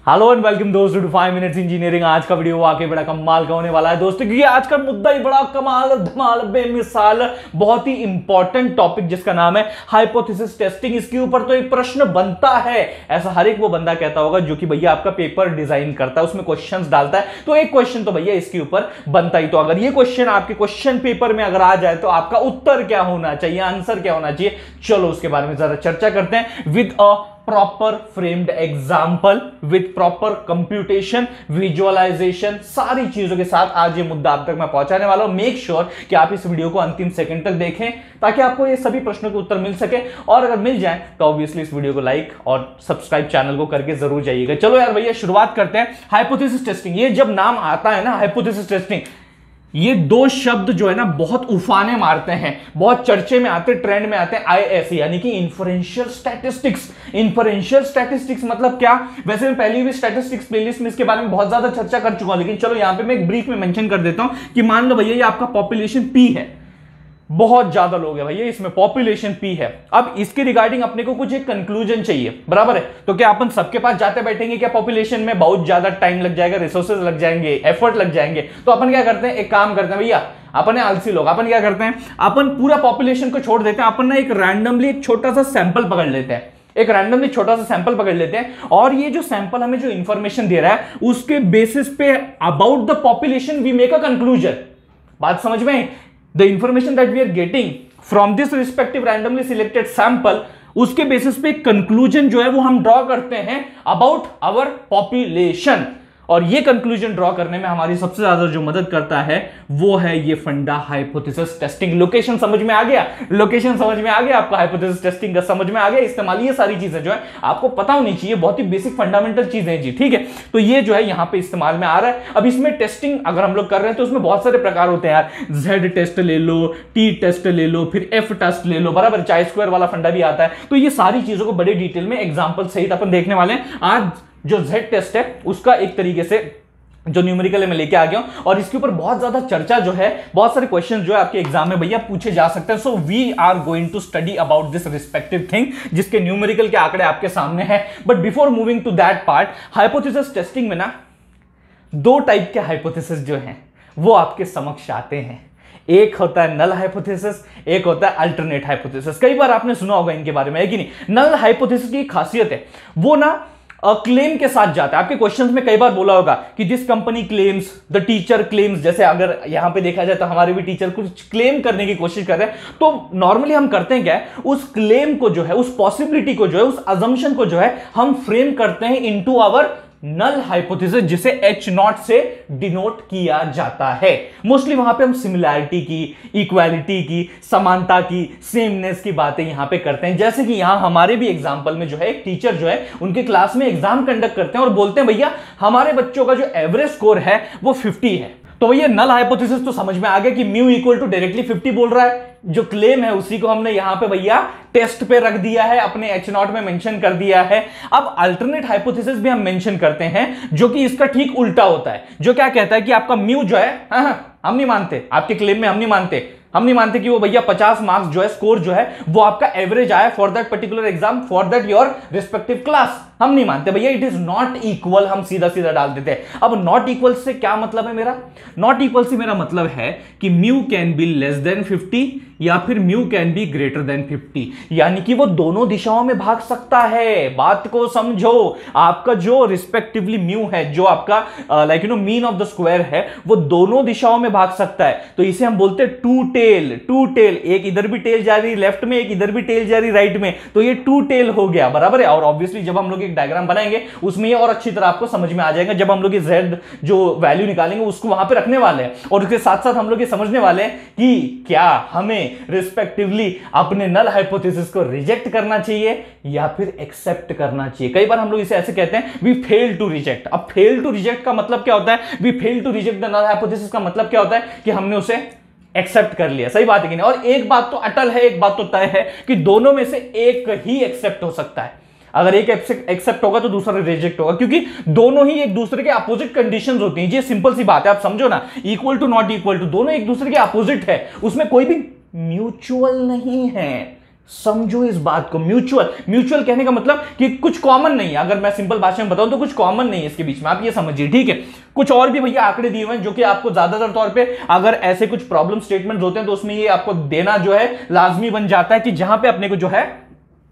Hello and welcome दोस्तों to 5 minutes engineering. आज का वीडियो वाकई बड़ा कमाल का होने वाला है दोस्तों, क्योंकि आज का मुद्दा ही बड़ा कमाल धमाल बेमिसाल बहुत ही इंपॉर्टेंट टॉपिक जिसका नाम है हाइपोथेसिस टेस्टिंग। इसके ऊपर तो एक प्रश्न बनता है, ऐसा हर एक वो बंदा कहता होगा जो कि भैया आपका पेपर डिजाइन करता है, उसमें क्वेश्चंस डालता है, तो एक क्वेश्चन तो भैया इसके ऊपर बनता ही। तो अगर ये क्वेश्चन आपके क्वेश्चन पेपर में अगर आ जाए तो आपका उत्तर क्या होना चाहिए, आंसर क्या होना चाहिए, चलो उसके बारे में जरा चर्चा करते हैं with a proper framed example, with proper computation, visualisation, सारी चीजों के साथ आज ये मुद्दा आप तक मैं पहुंचाने वाला हूं। मेक श्योर कि आप इस वीडियो को अंतिम सेकंड तक देखें ताकि आपको ये सभी प्रश्नों के उत्तर मिल सके, और अगर मिल जाए तो ऑब्वियसली इस वीडियो को लाइक और सब्सक्राइब चैनल को करके जरूर जाइएगा। चलो यार भैया शुरुआत करते हैं। हाइपोथेसिस टेस्टिंग, ये जब नाम आता है ना हाइपोथेसिस टेस्टिंग, ये दो शब्द जो है ना बहुत उफाने मारते हैं, बहुत चर्चे में आते, ट्रेंड में आते हैं। आईएस यानी कि इन्फरेंशियल स्टैटिस्टिक्स। इन्फरेंशियल स्टैटिस्टिक्स मतलब क्या? वैसे मैं पहले भी स्टैटिस्टिक्स प्लेलिस्ट में इसके बारे में बहुत ज्यादा चर्चा कर चुका हूं, लेकिन चलो यहां पे मैं एक ब्रीफ में मेंशन कर देता हूं कि मान लो भैया ये आपका पॉपुलेशन पी है, बहुत ज्यादा लोग हैं भैया इसमें, पॉपुलेशन पी है। अब इसके रिगार्डिंग अपने को कुछ एक कंक्लूजन चाहिए, बराबर है? तो क्या अपन सबके पास जाते बैठेंगे क्या? पॉपुलेशन में बहुत ज्यादा टाइम लग जाएगा, रिसोर्सेज लग जाएंगे, एफर्ट लग जाएंगे। तो अपन क्या करते हैं, एक काम करते हैं भैया, अपन आलसी लोग, अपन क्या करते हैं, अपन पूरा पॉपुलेशन को छोड़ देते हैं, अपन ना एक रैंडमली एक छोटा सा सैंपल पकड़ लेते हैं, एक रैंडमली छोटा सा सैंपल पकड़ लेते हैं, और ये जो सैंपल हमें जो इंफॉर्मेशन दे रहा है उसके बेसिस पे about the population we make a conclusion. बात समझ में? The information that we are getting from this respective randomly selected sample, उसके बेसिस पे कंक्लूजन जो है वो हम ड्रॉ करते हैं अबाउट आवर पॉपुलेशन। और ये कंक्लूजन ड्रॉ करने में हमारी सबसे ज्यादा जो मदद करता है वो है ये फंडा हाइपोथेसिस टेस्टिंग। लोकेशन समझ में आ गया? लोकेशन समझ में आ गया आपको? हाइपोथेसिस टेस्टिंग का समझ में आ गया इस्तेमाल? ये सारी चीजें जो है आपको पता होनी चाहिए, बहुत ही बेसिक फंडामेंटल चीजें जी, ठीक है? तो ये जो है यहां पे इस्तेमाल में आ रहा है। अब इसमें टेस्टिंग अगर हम लोग कर रहे हैं तो उसमें बहुत सारे प्रकार होते हैं यार। जेड टेस्ट ले लो, टी टेस्ट ले लो, फिर एफ टेस्ट ले लो, बराबर? चाय स्क्वायर वाला फंडा भी आता है। तो ये सारी चीजों को बड़े डिटेल में एग्जाम्पल सहित अपन देखने वाले हैं। आज जो Z टेस्ट है उसका एक तरीके से जो न्यूमेरिकल मैं लेके आ गया हूं, और इसके ऊपर बहुत ज्यादा चर्चा जो है, बहुत सारे क्वेश्चन जो है आपके एग्जाम में भैया पूछे जा सकते हैं। So we are going to study about this respective thing, जिसके न्यूमेरिकल के आंकड़े आपके सामने हैं। But before moving to that part, hypothesis testing में ना दो टाइप के हाइपोथेसिस जो हैं वो आपके समक्ष आते हैं। एक होता है नल हाइपोथेसिस, एक होता है अल्टरनेट हाइपोथेसिस। कई बार आपने सुना होगा इनके बारे में, है कि नहीं? नल हाइपोथेसिस की खासियत है वो ना क्लेम के साथ जाता है। आपके क्वेश्चंस में कई बार बोला होगा कि this company claims, the teacher claims. जैसे अगर यहां पे देखा जाए तो हमारे भी टीचर कुछ क्लेम करने की कोशिश कर रहे हैं, तो नॉर्मली हम करते हैं क्या है, उस क्लेम को जो है, उस पॉसिबिलिटी को जो है, उस अजम्पशन को जो है हम फ्रेम करते हैं इनटू आवर नल हाइपोथेसिस, जिसे H0 से डिनोट किया जाता है। मोस्टली वहां पे हम सिमिलैरिटी की, इक्वालिटी की, समानता की, सेमनेस की बातें यहां पे करते हैं। जैसे कि यहां हमारे भी एग्जांपल में जो है एक टीचर जो है उनके क्लास में एग्जाम कंडक्ट करते हैं और बोलते हैं भैया हमारे बच्चों का जो एवरेज स्कोर है वो 50 है। तो भैया नल हाइपोथेसिस तो समझ में आ गया कि म्यू इक्वल टू डायरेक्टली 50 बोल रहा है। जो क्लेम है उसी को हमने यहां पे भैया टेस्ट पे रख दिया है, अपने H0 में मेंशन कर दिया है। अब अल्टरनेट हाइपोथेसिस भी हम मेंशन करते हैं जो कि इसका ठीक उल्टा होता है, जो क्या कहता है कि आपका म्यू जो है, हम नहीं मानते आपके क्लेम में, हम नहीं मानते कि वो भैया 50 मार्क्स जो है, स्कोर जो है वो आपका एवरेज आया for that particular exam, for that your respective class. हम नहीं मानते भैया, इट इज नॉट इक्वल, हम सीधा सीधा डाल देते हैं। अब नॉट इक्वल से क्या मतलब है मेरा? नॉट इक्वल से मेरा मतलब है कि mu can be less than 50 या फिर mu can be greater than 50, यानी कि वो दोनों दिशाओं में भाग सकता है। बात को समझो, आपका जो रिस्पेक्टिवली म्यू है, जो आपका like mean of the square है, वो दोनों दिशाओं में भाग सकता है। तो इसे हम बोलते हैं टू टेल, एक इधर भी टेल जा रही लेफ्ट में, एक इधर भी टेल जा रही राइट में, तो ये टू टेल हो गया, बराबर है? और ऑब्वियसली जब हम लोग एक डायग्राम बनाएंगे उसमें ये और अच्छी तरह आपको समझ में आ जाएगा। जब हम लोग ये Z जो वैल्यू निकालेंगे उसको वहां पे रखने वाले हैं, और उसके साथ साथ हम लोग ये समझने वाले हैं कि क्या हमें रिस्पेक्टिवली अपने नल हाइपोथेसिस को रिजेक्ट करना चाहिए या फिर एक्सेप्ट करना चाहिए। कई बार हम लोग इसे ऐसे कहते हैं, वी फेल टू रिजेक्ट। अब फेल टू रिजेक्ट का मतलब क्या होता है? We fail to reject the null hypothesis का मतलब क्या होता है कि हमने उसे एक्सेप्ट कर लिया। सही बात है कि नहीं? और एक बात तो अटल है, एक बात तो तय है कि दोनों में से एक ही एक्सेप्ट हो सकता है। अगर एक एक्सेप्ट होगा तो दूसरा रिजेक्ट होगा, क्योंकि दोनों ही एक दूसरे के अपोजिट कंडीशंस होती हैं। ये सिंपल सी बात है, आप समझो ना। Equal to not equal to, दोनों एक दूसरे के अपोजिट है, उसमें कोई भी म्यूचुअल नहीं है। समझो इस बात को। म्यूचुअल कहने का मतलब कि कुछ कॉमन नहीं है, अगर मैं सिंपल भाषा में बताऊं तो कुछ कॉमन नहीं है इसके बीच में, आप ये समझिए, ठीक है। कुछ और भी भैया आंकड़े दिए हुए हैं जो कि आपको ज्यादातर तौर पे अगर ऐसे कुछ प्रॉब्लम स्टेटमेंट होते हैं तो उसमें ये आपको देना जो है लाजमी बन जाता है कि जहां पे अपने को जो है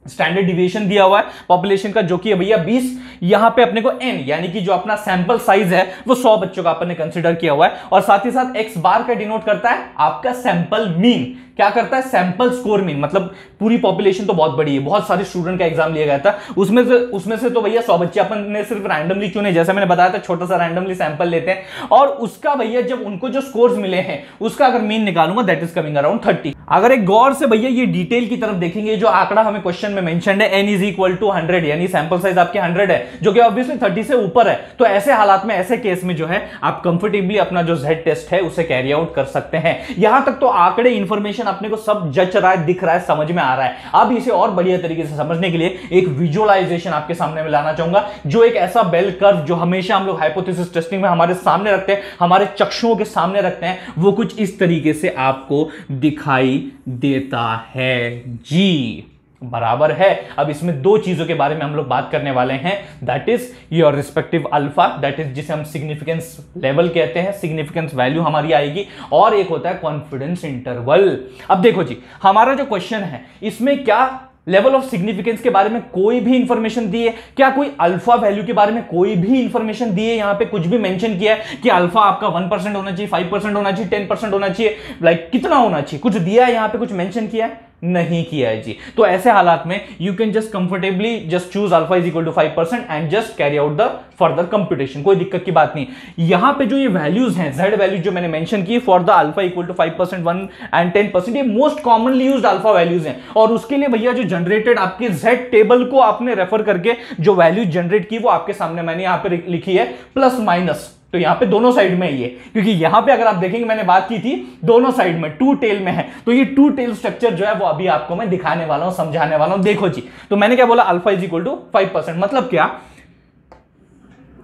स्टैंडर्ड डिविएशन दिया हुआ है पॉपुलेशन का जो कि है भैया 20, यहां पे अपने को n यानी कि जो अपना सैंपल साइज है वो 100 बच्चों का अपन ने कंसीडर किया हुआ है, और साथ ही साथ x बार का डिनोट करता है आपका सैंपल मीन। क्या करता है? सैंपल स्कोर मीन, मतलब पूरी पॉपुलेशन तो बहुत बड़ी है, बहुत सारे स्टूडेंट का एग्जाम लिया गया था, उसमें से तो भैया 100 बच्चे अपन ने सिर्फ रैंडमली चुने, जैसा मैंने बताया था छोटा सा रैंडमली सैंपल लेते हैं, और उसका भैया जब उनको जो स्कोर्स मिले हैं उसका अगर मीन निकालूंगा दैट इज कमिंग अराउंड 30। अगर एक गौर से भैया ये डिटेल की तरफ देखेंगे, जो आंकड़ा हमें क्वेश्चन में मेंशन है n इज इक्वल टू 100 यानी सैंपल साइज आपके 100 है जो कि ऑब्वियसली 30 से ऊपर है, तो ऐसे हालात में, ऐसे केस में जो है आप कंफर्टेबली अपना जो Z टेस्ट है उसे कैरी आउट कर सकते हैं। यहां तक तो आंकड़े इंफॉर्मेशन अपने को सब जच रहा है, दिख रहा है, समझ में आ रहा है। अब इसे और बढ़िया तरीके से समझने के लिए एक विजुअलाइजेशन आपके सामने में लाना चाहूंगा, जो एक ऐसा बेल कर्व जो हमेशा हम लोग हाइपोथेसिस टेस्टिंग में हमारे सामने रखते हैं, हमारे चक्षुओं के सामने रखते हैं, वो कुछ इस तरीके से आपको दिखाई देता है जी, बराबर है। अब इसमें दो चीजों के बारे में हम लोग बात करने वाले हैं, that is your respective alpha, that is जिसे हम सिग्निफिकेंस लेवल कहते हैं, सिग्निफिकेंस वैल्यू हमारी आएगी, और एक होता है कॉन्फिडेंस इंटरवल। अब देखो जी, हमारा जो क्वेश्चन है इसमें क्या लेवल ऑफ सिग्निफिकेंस के बारे में कोई भी इंफॉर्मेशन दी है क्या? कोई अल्फा वैल्यू के बारे में कोई भी इंफॉर्मेशन दी है? यहां पे कुछ भी मेंशन किया है कि अल्फा आपका 1% होना चाहिए, 5% होना चाहिए, 10% होना चाहिए, लाइक कितना होना चाहिए? कुछ दिया है यहां पे? कुछ मेंशन किया है? नहीं किया है जी। तो ऐसे हालात में you can just comfortably just choose alpha is equal to 5% and just carry out the further computation, कोई दिक्कत की बात नहीं। यहां पे जो ये वैल्यूज हैं, Z वैल्यूज जो मैंने मेंशन की for the alpha equal to 5%, 1 and 10%, ये most commonly used alpha values हैं, और उसके लिए भैया जो जनरेटेड आपके Z टेबल को आपने रेफर करके जो वैल्यू जनरेट की वो आपके सामने मैंने यहां पे लिखी है प्लस माइनस, तो यहां पे दोनों साइड में ही है, क्योंकि यहां पे अगर आप देखेंगे मैंने बात की थी दोनों साइड में टू टेल में है, तो ये टू टेल स्ट्रक्चर जो है वो अभी आपको मैं दिखाने वाला हूं, समझाने वाला हूं। देखो जी, तो मैंने क्या बोला? अल्फा इज इक्वल टू 5%, मतलब क्या?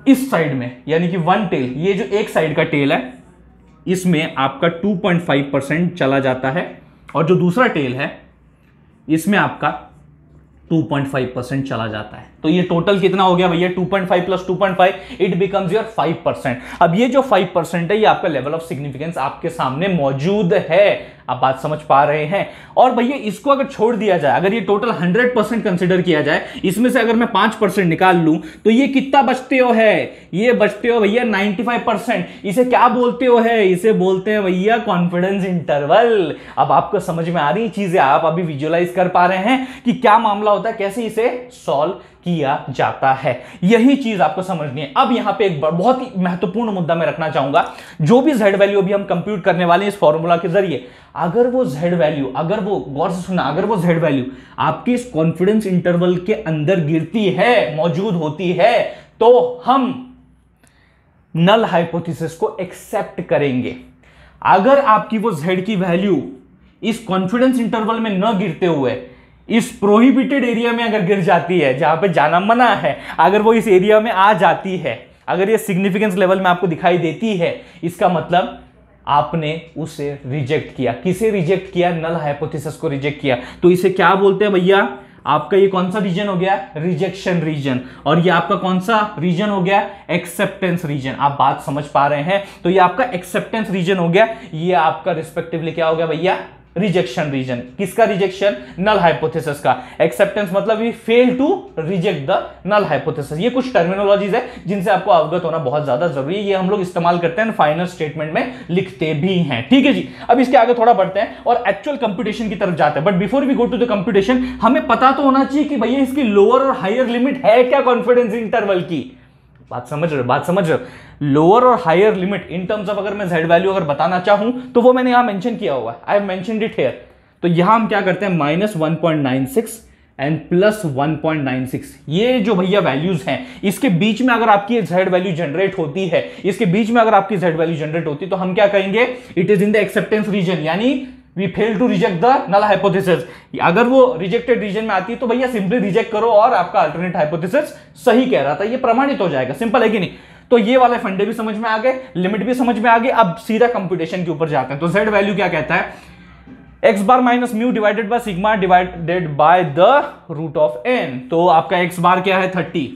इस साइड में यानी कि वन टेल, ये जो एक साइड का टेल है इसमें आपका 2.5% चला जाता है, और जो दूसरा टेल है इसमें आपका 2.5% चला जाता है। तो ये टोटल कितना हो गया भैया? 2.5 प्लस 2.5 इट बिकम्स योर 5%। अब ये जो 5% है ये आपका लेवल ऑफ सिग्निफिकेंस आपके सामने मौजूद है, आप बात समझ पा रहे हैं। और भैया इसको अगर छोड़ दिया जाए, अगर ये टोटल 100% कंसीडर किया जाए, इसमें से अगर मैं 5% निकाल लूं तो ये कितना बचते हो है? ये बचते हो भैया 95%। इसे क्या बोलते हो है? इसे बोलते हैं भैया कॉन्फिडेंस इंटरवल। अब आपको समझ में आ रही चीजें, आप अभी विजुअलाइज कर पा रहे हैं कि क्या मामला होता है, कैसे इसे सॉल्व किया जाता है, यही चीज आपको समझनी है। अब यहां पे एक बहुत ही महत्वपूर्ण मुद्दा मैं रखना चाहूंगा, जो भी Z वैल्यू अभी हम कंप्यूट करने वाले हैं इस फॉर्मूला के जरिए, अगर वो Z वैल्यू, अगर वो, गौर से सुनना, अगर वो Z वैल्यू आपकी इस कॉन्फिडेंस इंटरवल के अंदर गिरती है, मौजूद होती है, तो हम नल हाइपोथेसिस को एक्सेप्ट करेंगे। अगर आपकी वो Z की वैल्यू इस कॉन्फिडेंस इंटरवल में न गिरते हुए इस प्रोहिबिटेड एरिया में अगर गिर जाती है, जहां पे जाना मना है, अगर वो इस एरिया में आ जाती है, अगर ये सिग्निफिकेंस लेवल में आपको दिखाई देती है, इसका मतलब आपने उसे रिजेक्ट किया। किसे रिजेक्ट किया? नल हाइपोथेसिस को रिजेक्ट किया। तो इसे क्या बोलते हैं भैया? आपका ये कौन सा रीजन हो गया? Rejection region. और ये आपका कौन सा रीजन हो गया? Acceptance region. आप बात समझ पा रहे हैं? तो ये आपका एक्सेप्टेंस रीजन हो गया, ये आपका रिस्पेक्टिवली क्या हो गया भैया? Rejection region. किसका रिजेक्शन? नल हाइपोथेसिस का। एक्सेप्टेंस मतलब we fail to reject the null hypothesis. ये कुछ टर्मिनोलॉजीज है जिनसे आपको अवगत होना बहुत ज्यादा जरूरी है, ये हम लोग इस्तेमाल करते हैं, फाइनल स्टेटमेंट में लिखते भी हैं, ठीक है जी। अब इसके आगे थोड़ा बढ़ते हैं और एक्चुअल कंप्यूटेशन की तरफ जाते हैं, but before we go to the computation हमें पता तो होना चाहिए कि भैया इसकी लोअर और हायर लिमिट है क्या कॉन्फिडेंस इंटरवल की। बात समझ रहे हो? लोअर और higher limit in terms of, अगर मैं Z वैल्यू अगर बताना चाहूं तो वो मैंने यहां मेंशन किया हुआ है, I have mentioned it here. तो यहां हम क्या करते हैं? -1.96 एंड +1.96, ये जो भैया वैल्यूज हैं इसके बीच में अगर आपकी Z वैल्यू जनरेट होती है, इसके बीच में अगर आपकी Z वैल्यू जनरेट होती है तो हम क्या कहेंगे? It is in the acceptance region, यानी we fail to reject the null hypothesis. अगर वो रिजेक्टेड रीजन में आती है तो भैया सिंपली रिजेक्ट करो और आपका अल्टरनेट हाइपोथेसिस सही कह रहा था, ये प्रमाणित हो जाएगा। सिंपल है कि नहीं? तो ये वाले फंडे भी समझ में आ गए, लिमिट भी समझ में आ गई। अब सीधा कंप्यूटेशन के ऊपर जाते हैं। तो Z वैल्यू क्या कहता है? X bar minus mu divided by sigma divided by the root of n. तो आपका एक्स बार क्या है 30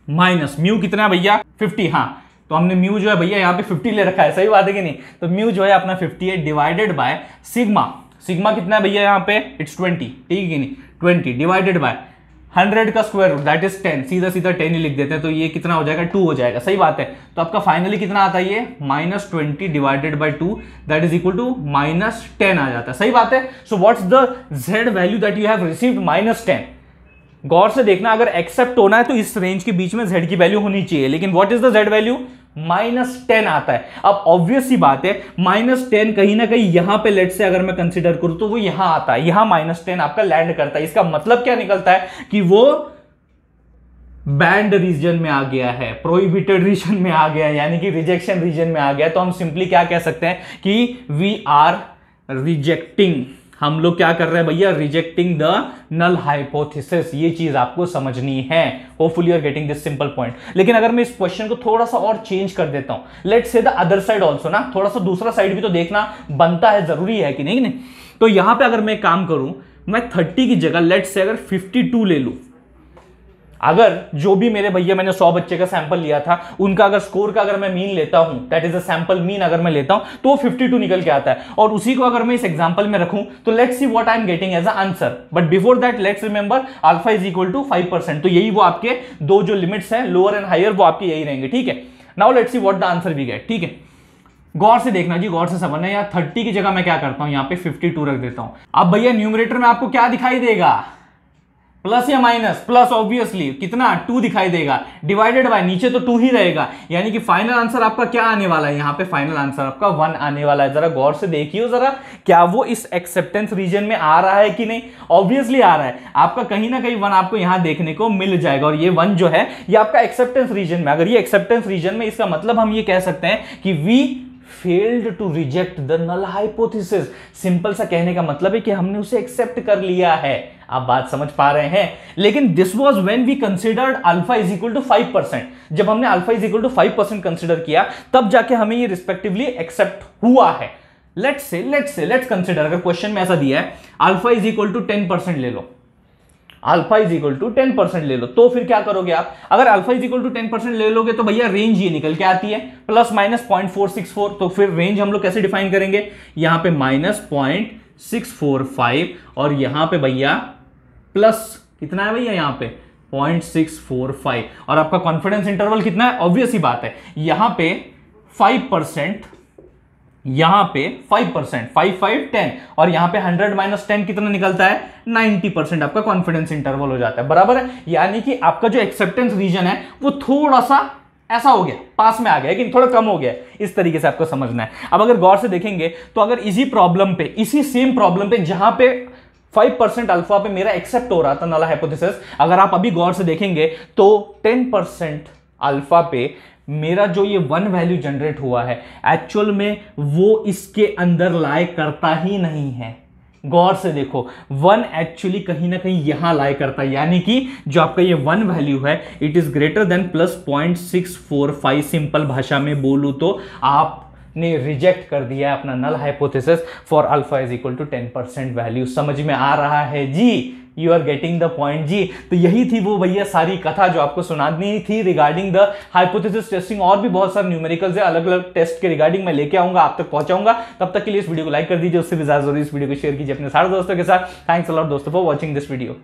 माइनस म्यू कितना है भैया 50। हाँ तो हमने म्यू जो है भैया यहाँ पे 50 ले रखा है, सही बात है कि नहीं। तो म्यू जो है अपना 50 है डिवाइडेड बाय सिग्मा, सिग्मा कितना है भैया यहाँ पे इट्स 20, ठीक है कि नहीं 20 डिवाइडेड बाय 100 का स्क्वायर रूट दैट इज 10, सीधा सीधा 10 ही लिख देते हैं। तो ये कितना हो जाएगा 2 हो जाएगा, सही बात है। तो आपका फाइनली कितना आता है ये -20 divided by 2 that is equal to -10 आ जाता है, सही बात है। So what's the z value that you have received -10। गौर से देखना, अगर एक्सेप्ट होना है तो इस रेंज के बीच में z की वैल्यू होनी चाहिए, लेकिन what is the z value -10 आता है। अब ऑब्वियस सी बात है -10 कहीं ना कहीं यहां पे लेट से अगर मैं कंसीडर करूं तो वो यहां आता है, यहां -10 आपका लैंड करता है। इसका मतलब क्या निकलता है कि वो बैंड रीजन में आ गया है, प्रोहिबिटेड रीजन में आ गया है, यानी कि रिजेक्शन रीजन में आ गया है। तो हम सिंपली क्या कह सकते हैं कि वी आर रिजेक्टिंग, हम लोग क्या कर रहे हैं भैया रिजेक्टिंग द नल हाइपोथेसिस। ये चीज आपको समझनी है। Hopefully you are getting this simple point. लेकिन अगर मैं इस क्वेश्चन को थोड़ा सा और चेंज कर देता हूं, let's say the other side also ना, थोड़ा सा दूसरा साइड भी तो देखना बनता है, जरूरी है कि नहीं। तो यहां पे अगर मैं काम करूं, मैं 30 की जगह लेट्स से अगर 52 ले लूं, अगर जो भी मेरे भैया मैंने 100 बच्चे का सैंपल लिया था उनका अगर स्कोर का अगर मैं मीन लेता हूं, that is a sample mean अगर मैं लेता हूं तो 52 निकल के आता है। और उसी को अगर मैं इस एग्जांपल में रखूं तो let's see what I am getting as a answer. But before that let's remember alpha is equal to 5%। तो यही वो आपके दो जो लिमिट्स हैं लोअर एंड हायर वो आपके यही रहेंगे, ठीक है। Now let's see what the answer we get, ठीक है। गौर से देखना जी, गौर से समझना। यहाँ 30 की जगह मैं क्या करता हूं, यहाँ पे 52 रख देता हूं। अब भैया न्यूमरेटर में आपको क्या दिखाई देगा, प्लस या माइनस, प्लस ऑब्वियसली कितना 2 दिखाई देगा, डिवाइडेड बाय नीचे तो 2 ही रहेगा, यानी कि फाइनल आंसर आपका क्या आने वाला है, यहां पे फाइनल आंसर आपका 1 आने वाला है। जरा गौर से देखिए जरा, क्या वो इस एक्सेप्टेंस रीजन में आ रहा है कि नहीं। ऑब्वियसली आ रहा है, आपका कहीं ना कहीं 1 आपको यहां देखने को मिल जाएगा। और ये 1 जो है ये आपका एक्सेप्टेंस रीजन में, अगर ये एक्सेप्टेंस रीजन में, इसका मतलब हम ये कह सकते हैं कि वी failed to reject the null hypothesis। Simple सा कहने का मतलब है कि हमने उसे एक्सेप्ट कर लिया है। आप बात समझ पा रहे हैं। लेकिन this was when we considered alpha is equal to 5%। जब हमने alpha is equal to 5% consider किया तब जाके हमें ये रिस्पेक्टिवली एक्सेप्ट हुआ है। लेट्स कंसीडर, अगर क्वेश्चन में ऐसा दिया है अल्फा इज इक्वल टू 10% ले लो, अल्फा इज इक्वल टू 10% ले लो, तो फिर क्या करोगे आप। अगर अल्फा इज इक्वल टू 10% ले लोगे तो भैया रेंज ये निकल के आती है प्लस माइनस 0.464। तो फिर रेंज हम लोग कैसे डिफाइन करेंगे, यहां पे -0.645 और यहां पे भैया प्लस कितना है भैया यहाँ पे 0.645। और आपका कॉन्फिडेंस इंटरवल कितना है, ऑब्वियस ही बात है, यहां पे 5%, यहां पे 5%, 5 5 10 और यहां पे 100 - 10 कितना निकलता है 90% आपका कॉन्फिडेंस इंटरवल हो जाता है, बराबर है। यानी कि आपका जो एक्सेप्टेंस रीजन है वो थोड़ा सा ऐसा हो गया, पास में आ गया, लेकिन थोड़ा कम हो गया। इस तरीके से आपको समझना है। अब अगर गौर से देखेंगे तो अगर इसी प्रॉब्लम पे, इसी सेम प्रॉब्लम पे जहां पे 5% अल्फा पे मेरा एक्सेप्ट हो रहा था नल हाइपोथेसिस, अगर आप अभी गौर से देखेंगे तो 10% अल्फा पे मेरा जो ये 1 वैल्यू जनरेट हुआ है एक्चुअल में वो इसके अंदर लाई करता ही नहीं है। गौर से देखो 1 एक्चुअली कहीं ना कहीं यहां लाई करता है, यानी कि जो आपका ये 1 वैल्यू है it is greater than plus 0.645। Simple भाषा में बोलूं तो आपने रिजेक्ट कर दिया है अपना null hypothesis for alpha is equal to 10% value. समझ में आ रहा है जी, you are getting the point जी। तो यही थी वो भैया सारी कथा जो आपको सुनानी थी रिगार्डिंग द हाइपोथेसिस टेस्टिंग। और भी बहुत सारे न्यूमेरिकल्स है अलग अलग टेस्ट के रिगार्डिंग मैं लेके आऊंगा, आप तक पहुंचाऊंगा। तब तक के लिए इस वीडियो को लाइक कर दीजिए, उससे भी ज्यादा जरूरी इस वीडियो को शेयर कीजिए अपने सारे दोस्तों के साथ। थैंक्स अ लॉट दोस्तों फॉर वॉचिंग दिस वीडियो।